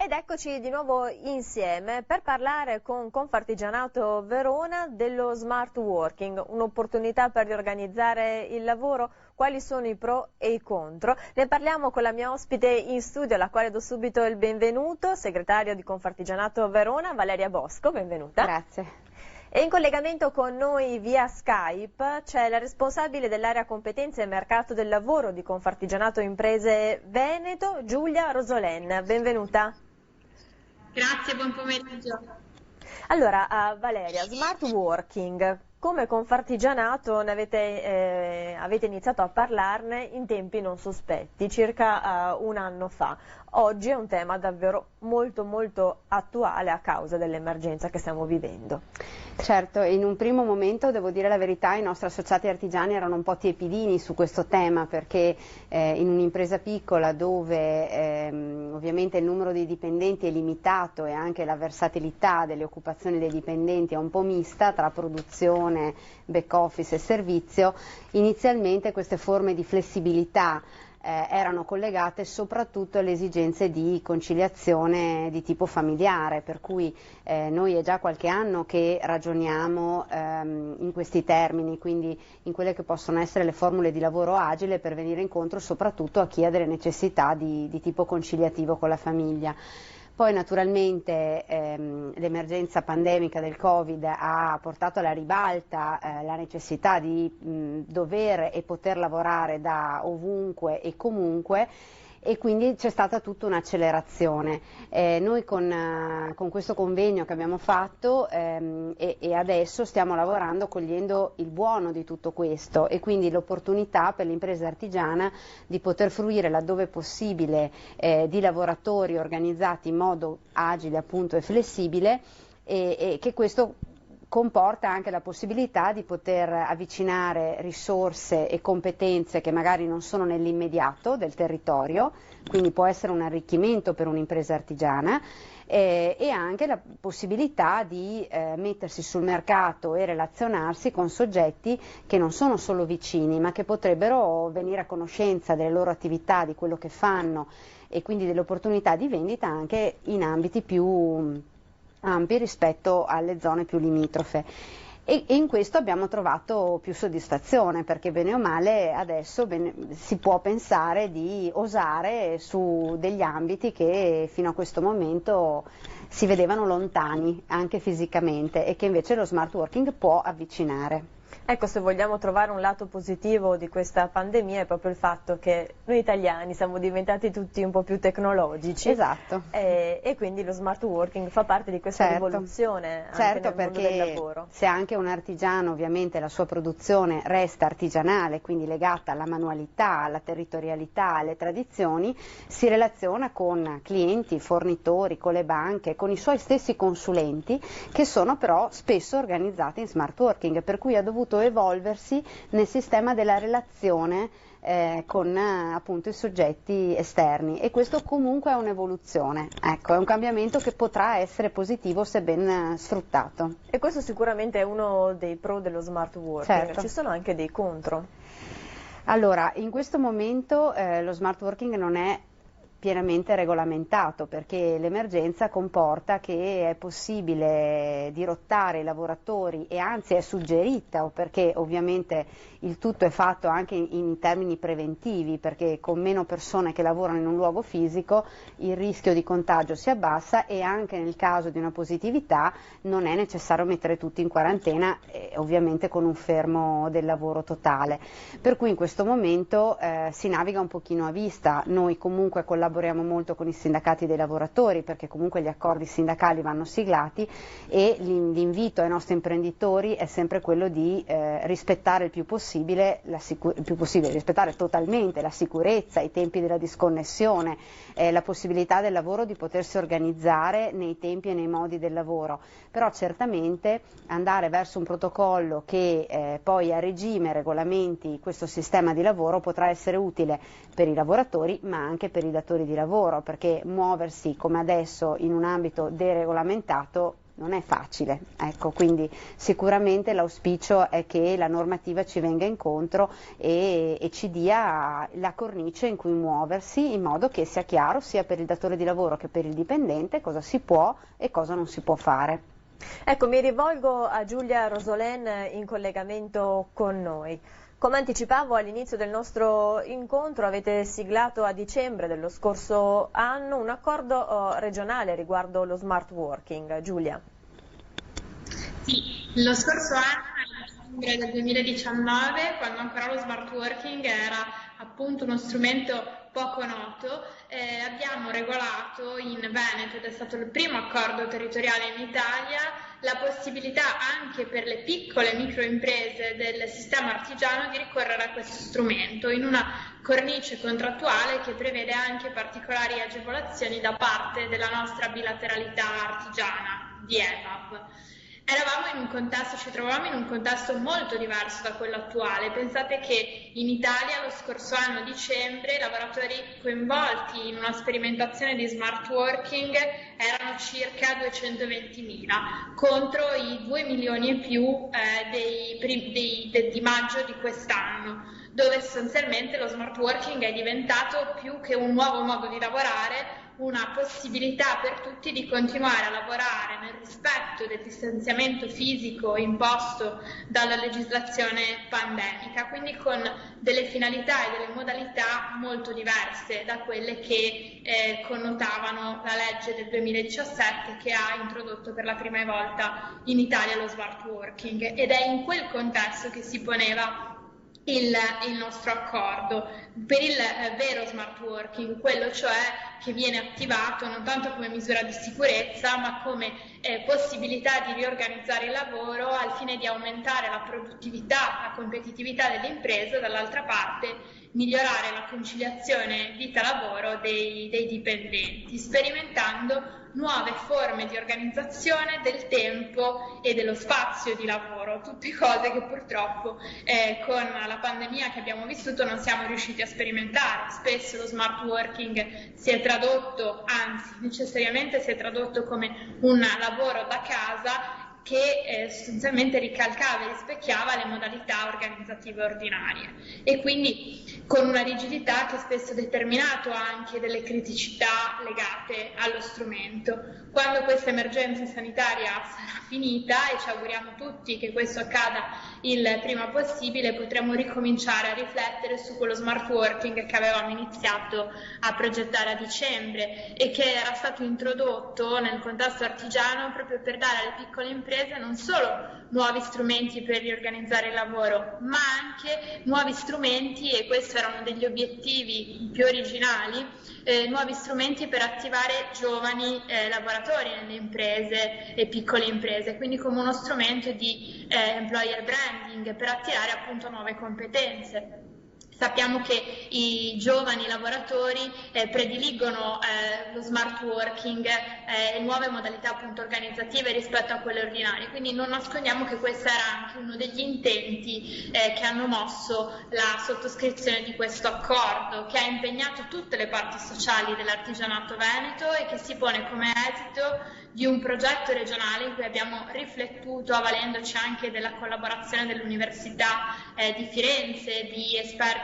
Ed eccoci di nuovo insieme per parlare con Confartigianato Verona dello smart working, un'opportunità per riorganizzare il lavoro, quali sono i pro e i contro. Ne parliamo con la mia ospite in studio, alla quale do subito il benvenuto, segretario di Confartigianato Verona, Valeria Bosco, benvenuta. Grazie. E in collegamento con noi via Skype c'è la responsabile dell'area competenze e mercato del lavoro di Confartigianato Imprese Veneto, Giulia Rosolen. Benvenuta. Grazie, buon pomeriggio. Allora, Valeria, smart working, come Confartigianato avete iniziato a parlarne in tempi non sospetti, circa un anno fa. Oggi è un tema davvero molto attuale a causa dell'emergenza che stiamo vivendo. Certo, in un primo momento, devo dire la verità, i nostri associati artigiani erano un po' tiepidini su questo tema, perché in un'impresa piccola dove ovviamente il numero di dipendenti è limitato e anche la versatilità delle occupazioni dei dipendenti è un po' mista tra produzione, back office e servizio, inizialmente queste forme di flessibilità erano collegate soprattutto alle esigenze di conciliazione di tipo familiare, per cui noi è già qualche anno che ragioniamo in questi termini, quindi in quelle che possono essere le formule di lavoro agile per venire incontro soprattutto a chi ha delle necessità di tipo conciliativo con la famiglia. Poi naturalmente l'emergenza pandemica del Covid ha portato alla ribalta la necessità di dover e poter lavorare da ovunque e comunque, e quindi c'è stata tutta un'accelerazione. Noi con questo convegno che abbiamo fatto e adesso stiamo lavorando cogliendo il buono di tutto questo, e quindi l'opportunità per l'impresa artigiana di poter fruire laddove possibile di lavoratori organizzati in modo agile appunto e flessibile, e che questo comporta anche la possibilità di poter avvicinare risorse e competenze che magari non sono nell'immediato del territorio, quindi può essere un arricchimento per un'impresa artigiana, e anche la possibilità di mettersi sul mercato e relazionarsi con soggetti che non sono solo vicini, ma che potrebbero venire a conoscenza delle loro attività, di quello che fanno, e quindi delle opportunità di vendita anche in ambiti più ampi rispetto alle zone più limitrofe, e in questo abbiamo trovato più soddisfazione, perché bene o male adesso si può pensare di osare su degli ambiti che fino a questo momento si vedevano lontani anche fisicamente e che invece lo smart working può avvicinare. Ecco, se vogliamo trovare un lato positivo di questa pandemia è proprio il fatto che noi italiani siamo diventati tutti un po' più tecnologici. Esatto. E quindi lo smart working fa parte di questa rivoluzione anche nel mondo del lavoro. Se anche un artigiano ovviamente la sua produzione resta artigianale, quindi legata alla manualità, alla territorialità, alle tradizioni, si relaziona con clienti, fornitori, con le banche, con i suoi stessi consulenti, che sono però spesso organizzati in smart working, per cui ha dovuto evolversi nel sistema della relazione con appunto i soggetti esterni, e questo comunque è un'evoluzione, ecco, è un cambiamento che potrà essere positivo se ben sfruttato. E questo sicuramente è uno dei pro dello smart working. Certo. Ci sono anche dei contro? Allora, in questo momento lo smart working non è pienamente regolamentato, perché l'emergenza comporta che è possibile dirottare i lavoratori, e anzi è suggerita, o perché ovviamente il tutto è fatto anche in termini preventivi, perché con meno persone che lavorano in un luogo fisico il rischio di contagio si abbassa, e anche nel caso di una positività non è necessario mettere tutti in quarantena, ovviamente con un fermo del lavoro totale. Per cui in questo momento si naviga un pochino a vista. Noi comunque collaboriamo molto con i sindacati dei lavoratori, perché comunque gli accordi sindacali vanno siglati, e l'invito ai nostri imprenditori è sempre quello di rispettare il più possibile, rispettare totalmente la sicurezza, i tempi della disconnessione, la possibilità del lavoro di potersi organizzare nei tempi e nei modi del lavoro, però certamente andare verso un protocollo che poi a regime regolamenti questo sistema di lavoro potrà essere utile per i lavoratori, ma anche per i datori di lavoro, perché muoversi come adesso in un ambito deregolamentato non è facile, ecco, quindi sicuramente l'auspicio è che la normativa ci venga incontro e ci dia la cornice in cui muoversi, in modo che sia chiaro sia per il datore di lavoro che per il dipendente cosa si può e cosa non si può fare. Ecco, mi rivolgo a Giulia Rosolen in collegamento con noi. Come anticipavo all'inizio del nostro incontro, avete siglato a dicembre dello scorso anno un accordo regionale riguardo lo smart working. Giulia. Sì, lo scorso anno, nel dicembre del 2019, quando ancora lo smart working era appunto uno strumento poco noto, abbiamo regolato in Veneto, ed è stato il primo accordo territoriale in Italia, la possibilità anche per le piccole e microimprese del sistema artigiano di ricorrere a questo strumento in una cornice contrattuale che prevede anche particolari agevolazioni da parte della nostra bilateralità artigiana di EVAP. Ci trovavamo in un contesto molto diverso da quello attuale. Pensate che in Italia lo scorso anno, a dicembre, i lavoratori coinvolti in una sperimentazione di smart working erano circa 220.000 contro i 2 milioni e più di maggio di quest'anno, dove sostanzialmente lo smart working è diventato più che un nuovo modo di lavorare, una possibilità per tutti di continuare a lavorare nel rispetto del distanziamento fisico imposto dalla legislazione pandemica, quindi con delle finalità e delle modalità molto diverse da quelle che connotavano la legge del 2017 che ha introdotto per la prima volta in Italia lo smart working, ed è in quel contesto che si poneva il nostro accordo per il vero smart working, quello cioè che viene attivato non tanto come misura di sicurezza ma come possibilità di riorganizzare il lavoro al fine di aumentare la produttività, la competitività delle imprese, dall'altra parte migliorare la conciliazione vita-lavoro dei dipendenti, sperimentando nuove forme di organizzazione del tempo e dello spazio di lavoro, tutte cose che purtroppo con la pandemia che abbiamo vissuto non siamo riusciti a sperimentare. Spesso lo smart working si è tradotto, anzi necessariamente si è tradotto come un lavoro da casa che sostanzialmente ricalcava e rispecchiava le modalità organizzative ordinarie, e quindi con una rigidità che spesso ha determinato anche delle criticità legate allo strumento. Quando questa emergenza sanitaria sarà finita, e ci auguriamo tutti che questo accada il prima possibile, potremo ricominciare a riflettere su quello smart working che avevamo iniziato a progettare a dicembre e che era stato introdotto nel contesto artigiano proprio per dare alle piccole imprese non solo nuovi strumenti per riorganizzare il lavoro, ma anche nuovi strumenti, e questo era uno degli obiettivi più originali, nuovi strumenti per attivare giovani lavoratori nelle imprese e piccole imprese, quindi come uno strumento di employer branding per attirare appunto nuove competenze. Sappiamo che i giovani lavoratori prediligono lo smart working e nuove modalità appunto organizzative rispetto a quelle ordinarie, quindi non nascondiamo che questo era anche uno degli intenti che hanno mosso la sottoscrizione di questo accordo, che ha impegnato tutte le parti sociali dell'artigianato veneto e che si pone come esito di un progetto regionale in cui abbiamo riflettuto, avvalendoci anche della collaborazione dell'Università di Firenze, di esperti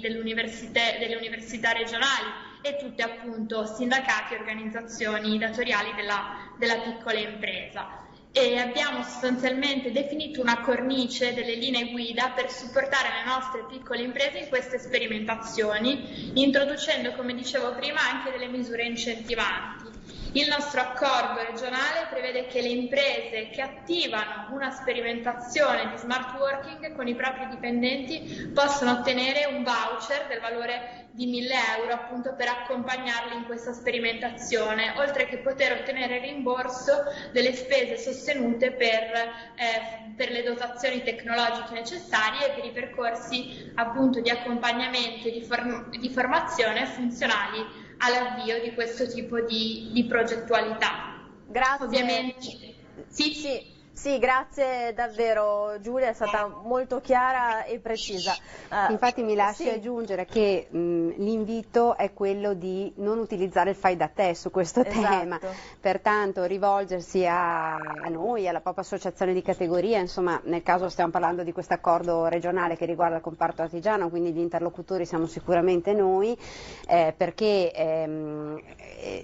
delle università regionali e tutte appunto sindacati e organizzazioni datoriali della piccola impresa. E abbiamo sostanzialmente definito una cornice delle linee guida per supportare le nostre piccole imprese in queste sperimentazioni, introducendo, come dicevo prima, anche delle misure incentivanti. Il nostro accordo regionale prevede che le imprese che attivano una sperimentazione di smart working con i propri dipendenti possono ottenere un voucher del valore di 1.000 euro appunto per accompagnarli in questa sperimentazione, oltre che poter ottenere rimborso delle spese sostenute per le dotazioni tecnologiche necessarie e per i percorsi appunto di accompagnamento e di formazione funzionali all'avvio di questo tipo di progettualità. Grazie. Ovviamente. Sì, Sì, grazie davvero Giulia, è stata molto chiara e precisa. Infatti mi lasci aggiungere che l'invito è quello di non utilizzare il fai da te su questo tema, pertanto rivolgersi a noi, alla propria associazione di categoria, insomma nel caso stiamo parlando di questo accordo regionale che riguarda il comparto artigiano, quindi gli interlocutori siamo sicuramente noi, perché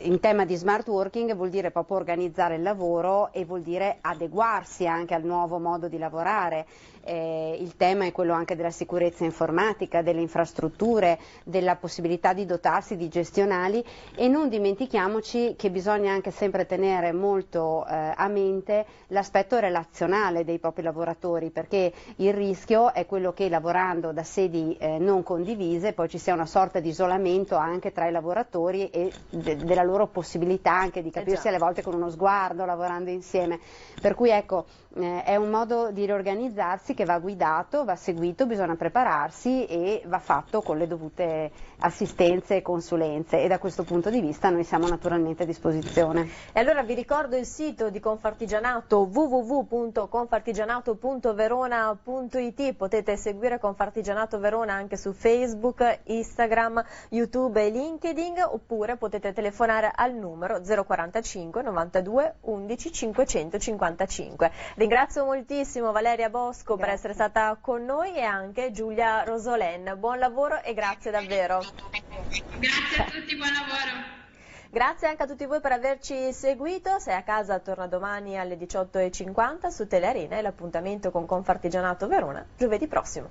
in tema di smart working vuol dire proprio organizzare il lavoro e vuol dire adeguarsi anche al nuovo modo di lavorare. Il tema è quello anche della sicurezza informatica, delle infrastrutture, della possibilità di dotarsi di gestionali, e non dimentichiamoci che bisogna anche sempre tenere molto a mente l'aspetto relazionale dei propri lavoratori, perché il rischio è quello che lavorando da sedi non condivise poi ci sia una sorta di isolamento anche tra i lavoratori e della loro possibilità anche di capirsi alle volte con uno sguardo lavorando insieme, per cui ecco è un modo di riorganizzarsi che va guidato, va seguito, bisogna prepararsi e va fatto con le dovute assistenze e consulenze, e da questo punto di vista noi siamo naturalmente a disposizione. E allora vi ricordo il sito di Confartigianato, www.confartigianato.verona.it, potete seguire Confartigianato Verona anche su Facebook, Instagram, YouTube e LinkedIn, oppure potete telefonare al numero 045 92 11 555. Ringrazio moltissimo Valeria Bosco per essere stata con noi e anche Giulia Rosolen. Buon lavoro e grazie davvero. Grazie a tutti, buon lavoro. Grazie anche a tutti voi per averci seguito. Sei a casa, torna domani alle 18:50 su Telearena, e l'appuntamento con Confartigianato Verona giovedì prossimo.